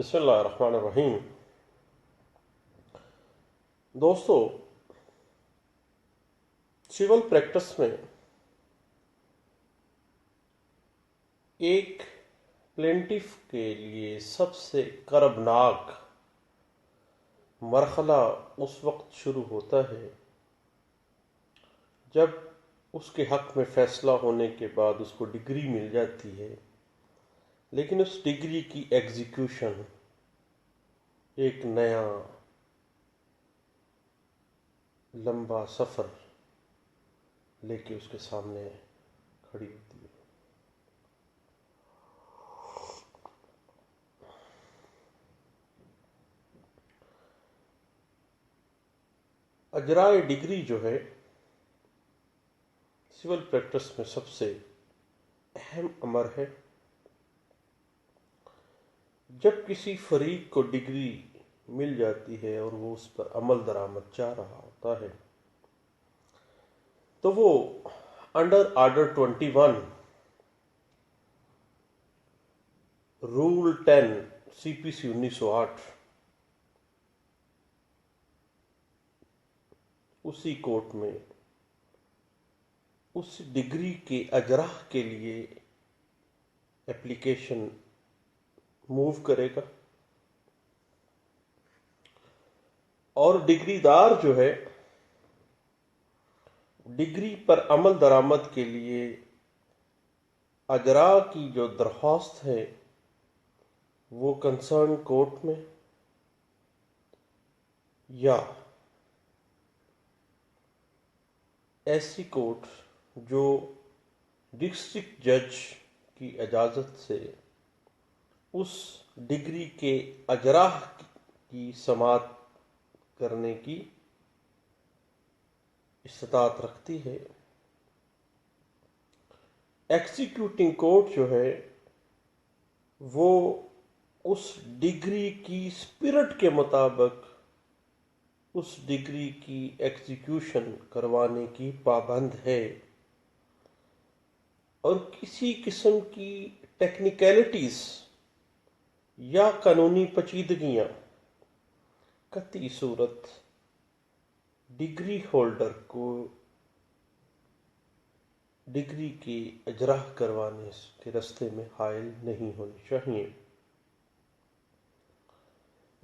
بسم اللہ الرحمن الرحیم۔ دوستو، سول پریکٹس میں ایک پلینٹیف کے لیے سب سے کربناک مرحلہ اس وقت شروع ہوتا ہے جب اس کے حق میں فیصلہ ہونے کے بعد اس کو ڈگری مل جاتی ہے، لیکن اس ڈگری کی ایگزیکیوشن ایک نیا لمبا سفر لے کے اس کے سامنے کھڑی ہوتی ہے۔ اجرائے ڈگری جو ہے سول پریکٹس میں سب سے اہم امر ہے۔ جب کسی فریق کو ڈگری مل جاتی ہے اور وہ اس پر عمل درآمد چاہ رہا ہوتا ہے تو وہ انڈر آرڈر 21 رول 10 CPC 1908 اسی کوٹ میں اس ڈگری کے اجراء کے لیے اپلیکیشن موو کرے گا، اور ڈگری دار جو ہے ڈگری پر عمل درآمد کے لیے اجراء کی جو درخواست ہے وہ کنسرن کورٹ میں یا ایسی کورٹ جو ڈسٹرکٹ جج کی اجازت سے اس ڈگری کے اجراء کی سماعت کرنے کی استطاعت رکھتی ہے۔ ایگزیکیوٹنگ کورٹ جو ہے وہ اس ڈگری کی اسپرٹ کے مطابق اس ڈگری کی ایگزیکیوشن کروانے کی پابند ہے، اور کسی قسم کی ٹیکنیکلٹیز یا قانونی پیچیدگیاں قطعی صورت ڈگری ہولڈر کو ڈگری کی اجراء کروانے کے راستے میں حائل نہیں ہونی چاہیے۔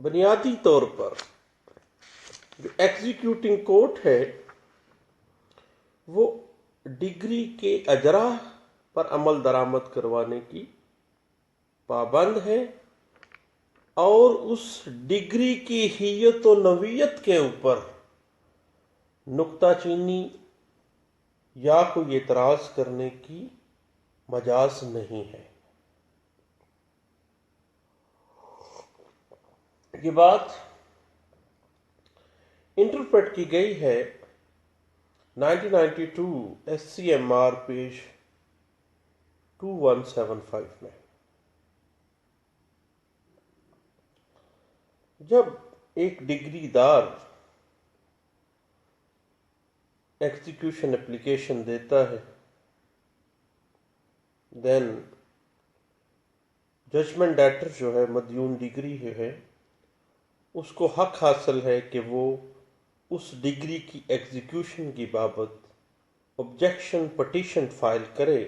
بنیادی طور پر جو ایگزیکیوٹنگ کورٹ ہے وہ ڈگری کے اجراء پر عمل درآمد کروانے کی پابند ہے، اور اس ڈگری کی حیت و نوعیت کے اوپر نکتہ چینی یا کوئی اعتراض کرنے کی مجاز نہیں ہے۔ یہ بات انٹرپریٹ کی گئی ہے 1992 SCMR پیج 2175 میں۔ جب ایک ڈگری دار ایگزیکیوشن اپلیکیشن دیتا ہے دین ججمنٹ ڈیٹر جو ہے مدیون ڈگری ہے اس کو حق حاصل ہے کہ وہ اس ڈگری کی ایگزیکیوشن کی بابت آبجیکشن پٹیشن فائل کرے،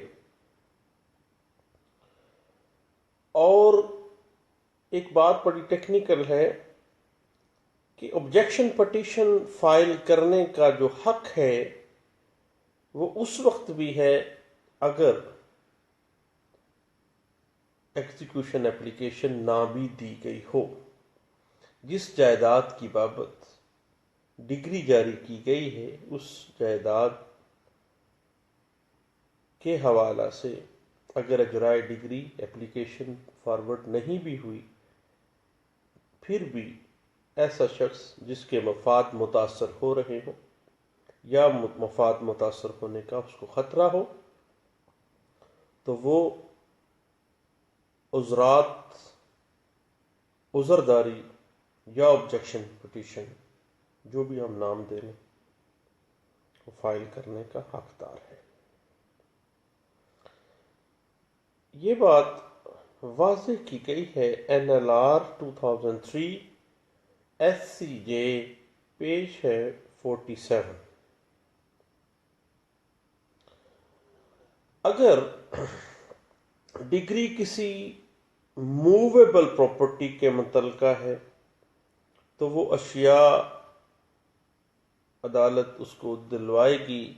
اور ایک بات بڑی ٹیکنیکل ہے کہ آبجیکشن پٹیشن فائل کرنے کا جو حق ہے وہ اس وقت بھی ہے اگر ایگزیکیوشن اپلیکیشن نہ بھی دی گئی ہو۔ جس جائیداد کی بابت ڈگری جاری کی گئی ہے اس جائیداد کے حوالہ سے اگر اجرائے ڈگری اپلیکیشن فارورڈ نہیں بھی ہوئی، پھر بھی ایسا شخص جس کے مفاد متاثر ہو رہے ہوں یا مفاد متاثر ہونے کا اس کو خطرہ ہو تو وہ عذرداری یا آبجیکشن پٹیشن جو بھی ہم نام دے لیں وہ فائل کرنے کا حقدار ہے۔ یہ بات واضح کی گئی ہے NLR 2003 SCJ پیج ہے 47۔ اگر ڈگری کسی موویبل پراپرٹی کے متعلقہ ہے تو وہ اشیاء عدالت اس کو دلوائے گی،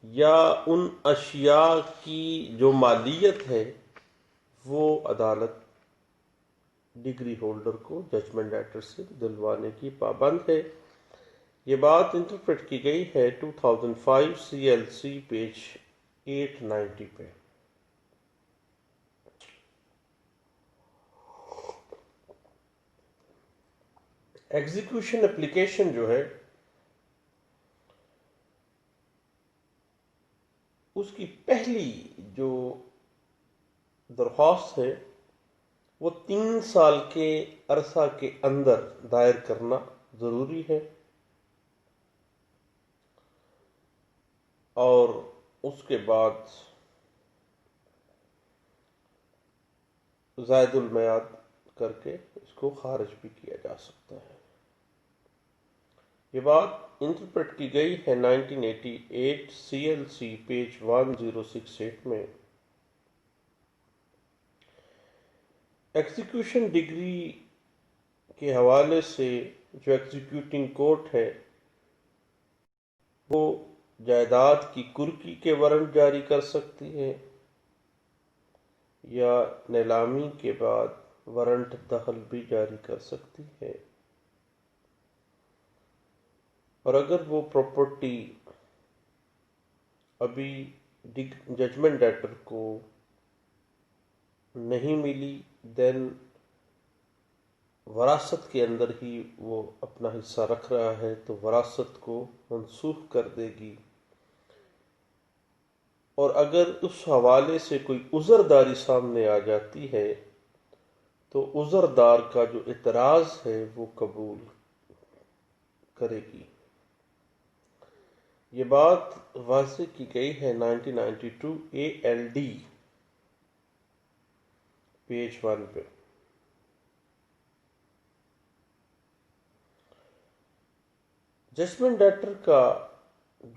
یا ان اشیاء کی جو مالیت ہے وہ عدالت ڈگری ہولڈر کو ججمنٹ ڈیٹر سے دلوانے کی پابند ہے۔ یہ بات انٹرپریٹ کی گئی ہے 2005 CLC پیج 890 پہ۔ ایگزیکیوشن اپلیکیشن جو ہے اس کی پہلی جو درخواست ہے وہ 3 سال کے عرصہ کے اندر دائر کرنا ضروری ہے، اور اس کے بعد زائد المیعاد کر کے اس کو خارج بھی کیا جا سکتا ہے۔ یہ بات انٹرپریٹ کی گئی ہے 1988 CLC پیج 1068 میں۔ ایگزیکیوشن ڈگری کے حوالے سے جو ایگزیکیوٹنگ کورٹ ہے وہ جائیداد کی کرکی کے وارنٹ جاری کر سکتی ہے، یا نیلامی کے بعد وارنٹ دخل بھی جاری کر سکتی ہے، اور اگر وہ پراپرٹی ابھی ججمنٹ ڈیٹر کو نہیں ملی دین وراثت کے اندر ہی وہ اپنا حصہ رکھ رہا ہے تو وراثت کو منسوخ کر دے گی، اور اگر اس حوالے سے کوئی عذرداری سامنے آ جاتی ہے تو عذردار کا جو اعتراض ہے وہ قبول کرے گی۔ یہ بات واضح کی گئی ہے 1992 ALD پیج 1 پہ۔ ججمنٹ ڈیٹر کا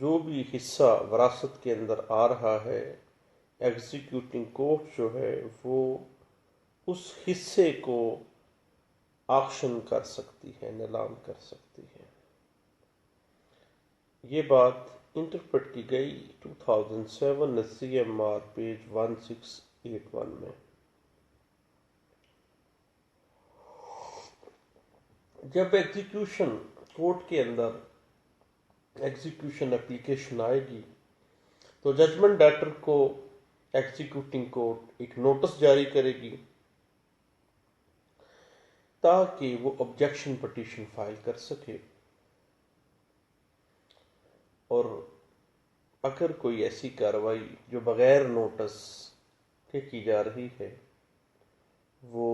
جو بھی حصہ وراثت کے اندر آ رہا ہے، ایگزیکیوٹنگ کورٹ جو ہے وہ اس حصے کو آکشن کر سکتی ہے، نیلام کر سکتی ہے۔ یہ بات انٹرپریٹ کی گئی 2007 CMR پیج 1681 میں۔ جب ایگزیکیوشن کورٹ کے اندر ایگزیکیوشن اپلیکیشن آئے گی تو ججمنٹ ڈیٹر کو ایگزیکیوٹنگ کورٹ ایک نوٹس جاری کرے گی تاکہ وہ آبجیکشن پٹیشن فائل کر سکے، اور اگر کوئی ایسی کارروائی جو بغیر نوٹس کے کی جا رہی ہے وہ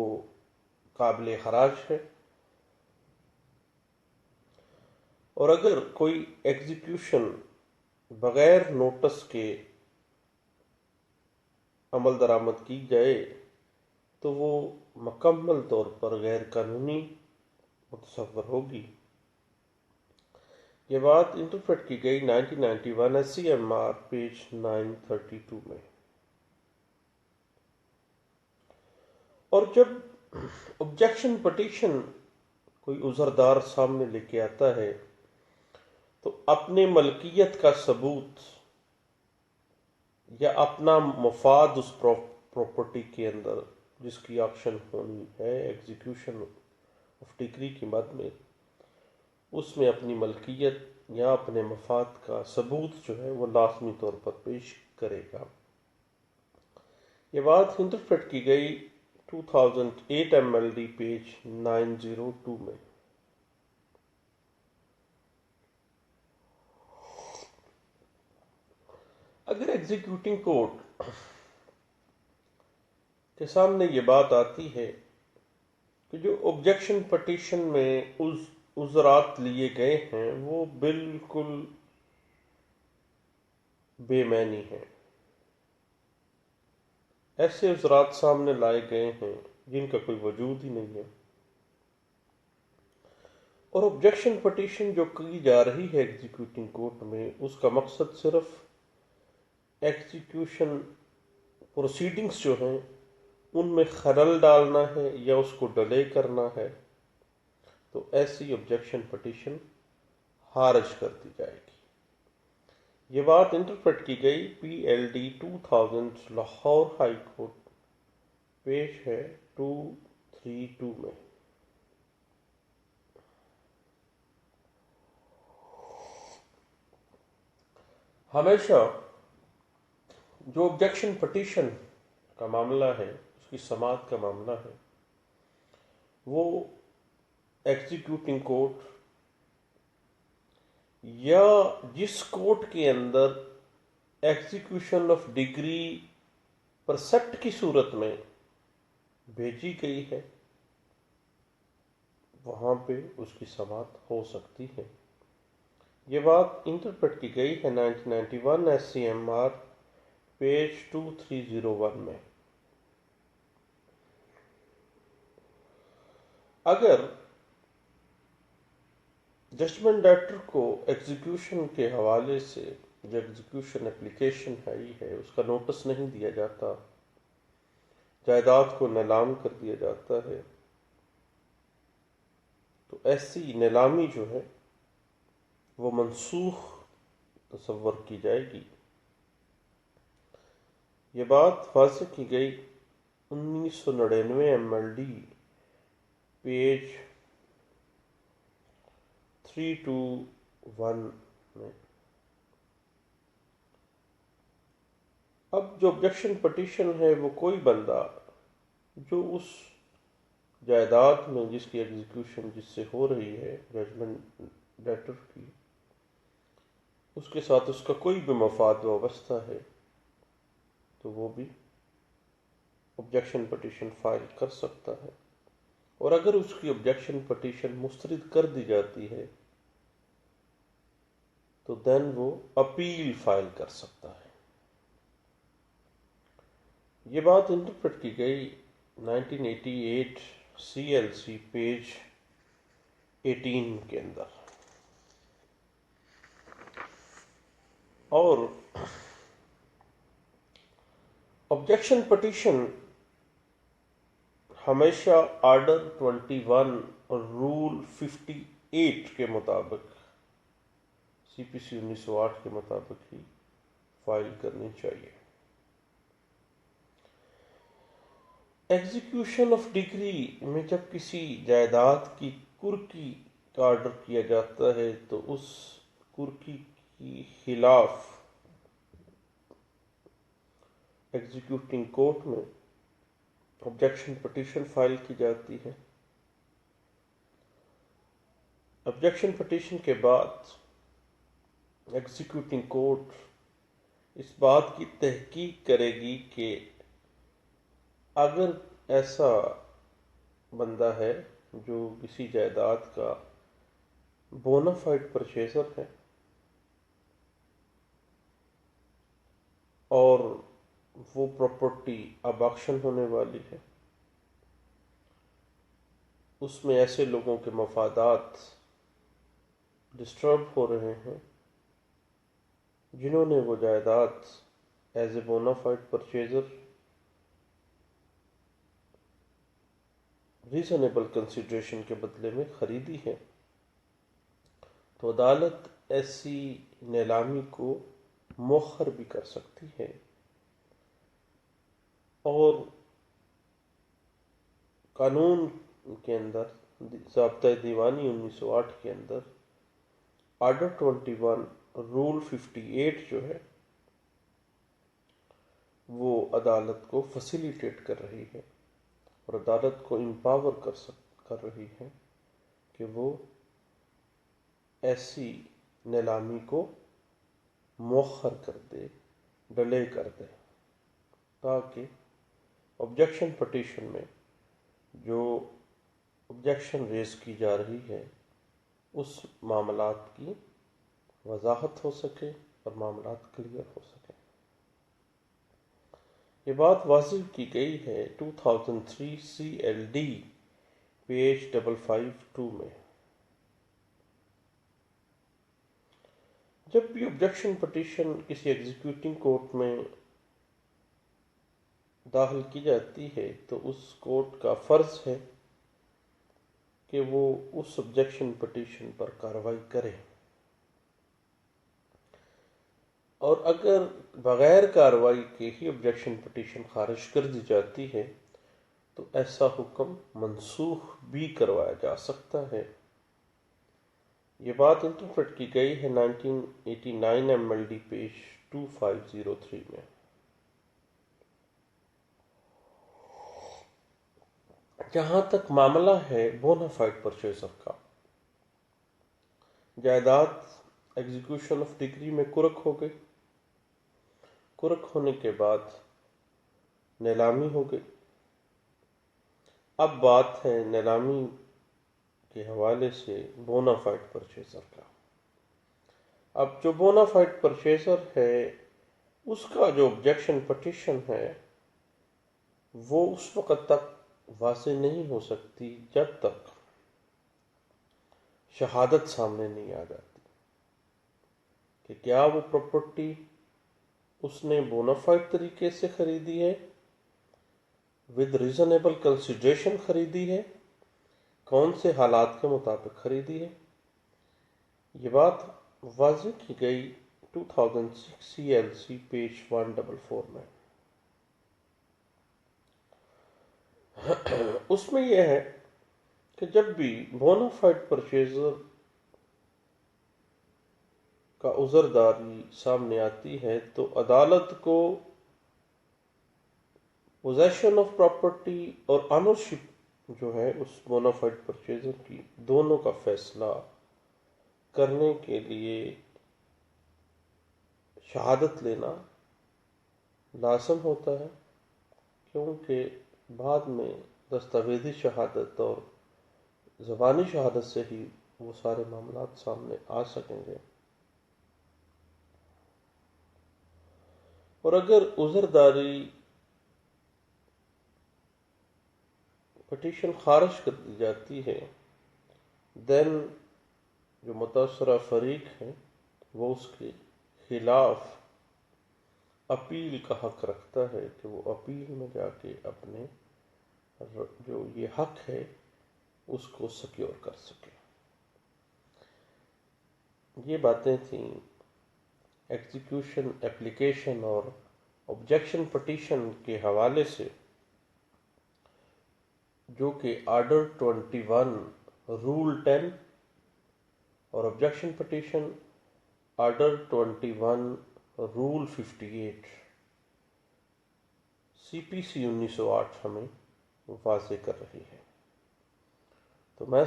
قابل خراج ہے، اور اگر کوئی ایگزیکیوشن بغیر نوٹس کے عمل درآمد کی جائے تو وہ مکمل طور پر غیر قانونی متصور ہوگی۔ یہ بات انٹرپریٹ کی گئی 1991 CMR پیج 932 میں۔ اور جب آبجیکشن پٹیشن کوئی عذردار سامنے لے کے آتا ہے تو اپنے ملکیت کا ثبوت یا اپنا مفاد اس پراپرٹی کے اندر جس کی آکشن ہونی ہے ایگزیکیوشن آف ڈگری کی مد میں، اس میں اپنی ملکیت یا اپنے مفاد کا ثبوت جو ہے وہ لازمی طور پر پیش کرے گا۔ یہ بات انٹرپریٹ کی گئی 2008 MLD پیج 902 میں۔ اگر ایگزیکیوٹنگ کورٹ کے سامنے یہ بات آتی ہے کہ جو آبجیکشن پٹیشن میں عذرات لیے گئے ہیں وہ بالکل بے معنی ہیں، ایسے عذرات سامنے لائے گئے ہیں جن کا کوئی وجود ہی نہیں ہے، اور آبجیکشن پٹیشن جو کی جا رہی ہے ایگزیکیوٹنگ کورٹ میں، اس کا مقصد صرف ایگزیکیوشن پروسیڈنگز جو ہیں ان میں خلل ڈالنا ہے یا اس کو ڈیلے کرنا ہے، تو ایسی آبجیکشن پٹیشن خارج کر دی جائے گی۔ یہ بات انٹرپریٹ کی گئی PLD 2000 لاہور ہائی کورٹ، پیش ہے 232 میں۔ ہمیشہ جو آبجیکشن پٹیشن کا معاملہ ہے، اس کی سماعت کا معاملہ ہے، وہ ایگزیکیوٹنگ کورٹ یا جس کورٹ کے اندر ایگزیکیوشن آف ڈگری پرسیپٹ کی صورت میں بھیجی گئی ہے، وہاں پہ اس کی سماعت ہو سکتی ہے۔ یہ بات انٹرپریٹ کی گئی ہے 1991 SCMR پیج 2301 میں۔ اگر ججمنٹ ڈیٹر کو ایگزیکیوشن کے حوالے سے جو ایگزیکیوشن اپلیکیشن آئی ہے اس کا نوٹس نہیں دیا جاتا، جائیداد کو نیلام کر دیا جاتا ہے، تو ایسی نیلامی جو ہے وہ منسوخ تصور کی جائے گی۔ یہ بات واضح کی گئی 1999 MLD پیج 321 میں۔ اب جو آبجیکشن پٹیشن ہے وہ کوئی بندہ جو اس جائیداد میں جس کی ایگزیکیوشن جس سے ہو رہی ہے ججمنٹ ڈیٹر کی، اس کے ساتھ اس کا کوئی بھی مفاد وابستہ ہے، تو وہ بھی آبجیکشن پٹیشن فائل کر سکتا ہے، اور اگر اس کی آبجیکشن پٹیشن مسترد کر دی جاتی ہے تو دین وہ اپیل فائل کر سکتا ہے۔ یہ بات انٹرپریٹ کی گئی 1988 CLC پیج 18 کے اندر۔ اور آبجیکشن پٹیشن ہمیشہ آرڈر 21 اور رول 58 کے مطابق، CPC 1908 کے مطابق ہی فائل کرنی چاہیے۔ ایگزیکیوشن آف ڈگری میں جب کسی جائیداد کی کرکی کا آرڈر کیا جاتا ہے تو اس کرکی کی خلاف ایگزیکیوٹنگ کورٹ میں آبجیکشن پٹیشن فائل کی جاتی ہے۔ آبجیکشن پٹیشن کے بعد ایگزیکیوٹنگ کورٹ اس بات کی تحقیق کرے گی کہ اگر ایسا بندہ ہے جو کسی جائیداد کا بونافائڈ پرچیزر ہے اور وہ پراپرٹی اب آکشن ہونے والی ہے، اس میں ایسے لوگوں کے مفادات ڈسٹرب ہو رہے ہیں جنہوں نے وہ جائیداد as a bona fide purchaser reasonable consideration کے بدلے میں خریدی ہے، تو عدالت ایسی نیلامی کو مؤخر بھی کر سکتی ہے۔ اور قانون کے اندر، ضابطۂ دیوانی 1908 کے اندر آرڈر 21 رول 58 جو ہے وہ عدالت کو فیسیلیٹیٹ کر رہی ہے اور عدالت کو امپاور کر رہی ہے کہ وہ ایسی نیلامی کو مؤخر کر دے، ڈیلے کر دے، تاکہ آبجیکشن پٹیشن میں جو آبجیکشن ریز کی جا رہی ہے اس معاملات کی وضاحت ہو سکے اور معاملات کلیئر ہو سکے۔ یہ بات واضح کی گئی ہے 2003 CLD پیج 552 میں۔ جب بھی آبجیکشن پٹیشن کسی ایگزیکیوٹنگ کورٹ میں داخل کی جاتی ہے تو اس کورٹ کا فرض ہے کہ وہ اس آبجیکشن پٹیشن پر کارروائی کرے، اور اگر بغیر کارروائی کے ہی آبجیکشن پٹیشن خارج کر دی جاتی ہے تو ایسا حکم منسوخ بھی کروایا جا سکتا ہے۔ یہ بات انٹرپریٹ کی گئی ہے 1989 MLD پیج 2503 میں۔ جہاں تک معاملہ ہے بونافائڈ پرچیزر کا، جائیداد ایگزیکیوشن آف ڈگری میں کرک ہو گئی، کرک ہونے کے بعد نیلامی ہو گئی۔ اب بات ہے نیلامی کے حوالے سے بونافائڈ پرچیزر کا۔ اب جو بونافائڈ پرچیزر ہے اس کا جو آبجیکشن پٹیشن ہے وہ اس وقت تک واضح نہیں ہو سکتی جب تک شہادت سامنے نہیں آ جاتی کہ کیا وہ پراپرٹی اس نے بونافائڈ طریقے سے خریدی ہے، ود ریزنیبل کنسیڈریشن خریدی ہے، کون سے حالات کے مطابق خریدی ہے۔ یہ بات واضح کی گئی 2006 CLC پیج 144 میں۔ اس میں یہ ہے کہ جب بھی بونافائڈ پرچیزر کا عذرداری سامنے آتی ہے تو عدالت کو پوزیشن آف پراپرٹی اور آنرشپ جو ہے اس بونافائڈ پرچیزر کی، دونوں کا فیصلہ کرنے کے لیے شہادت لینا لازم ہوتا ہے، کیونکہ بعد میں دستاویزی شہادت اور زبانی شہادت سے ہی وہ سارے معاملات سامنے آ سکیں گے۔ اور اگر عذرداری پٹیشن خارج کر دی جاتی ہے دین جو متاثرہ فریق ہے وہ اس کے خلاف اپیل کا حق رکھتا ہے کہ وہ اپیل میں جا کے اپنے جو یہ حق ہے اس کو سیکیور کر سکے۔ یہ باتیں تھیں ایگزیکیوشن اپلیکیشن اور آبجیکشن پٹیشن کے حوالے سے، جو کہ آرڈر 21 رول 10 اور objection petition order 21 rule 58 CPC 1908 ہمیں واضح کر رہی ہے۔ تو میں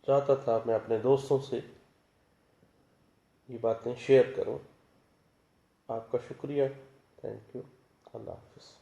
چاہتا تھا میں اپنے دوستوں سے یہ باتیں شیئر کروں۔ آپ کا شکریہ، تھینک یو، اللہ حافظ۔